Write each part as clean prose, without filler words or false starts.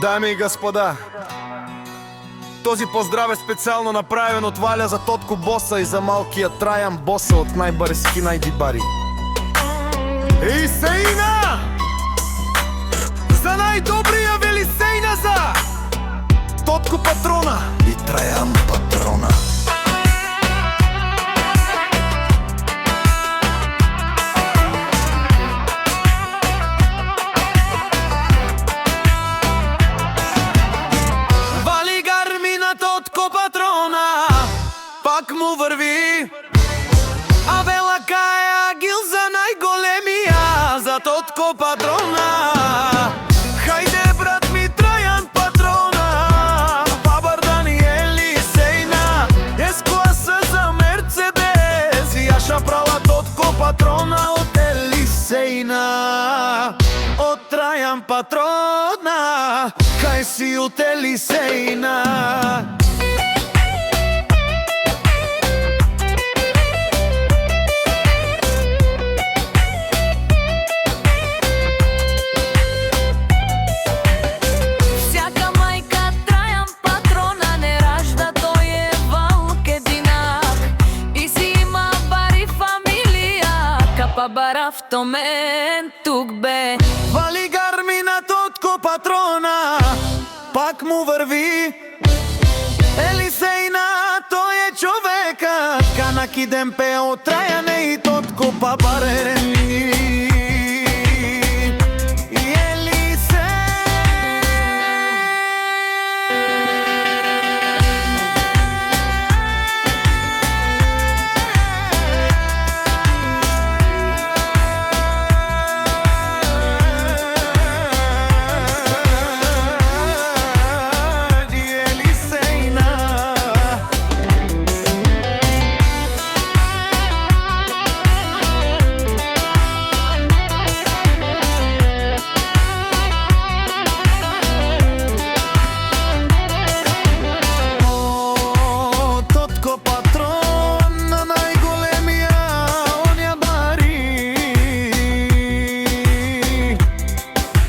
Дами и господа, този поздрав е специално направен от Валя за Тотко Боса и за малкия Траян Боса от най-барески най-дибари. И сейна! За най-добрия велисейна за Тотко Патрона и Траян Патрона. Пак му върви, а вела кая гил за най-големия, за Тотко Патрона. Хайде, брат ми, Траян Патрона, бабър Даниели Сейна, ескуаса за Мерцедес, яша права Тотко Патрона от Елисейна, от Траян Патрона, кай си от Елисейна. Bara v tomen тук бе. Вали гармина Тотко Патрона, пак му върви. Елисейна, той е човекът, канак и демпе от Траяне и Тотко Папаре.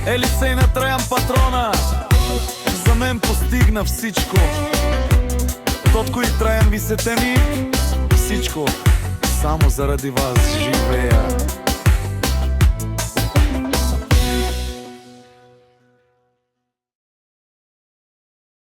Елисейна, Траян Патрона за мен постигна всичко. Тотко и Траян, ви сете ми всичко. Само заради вас живея.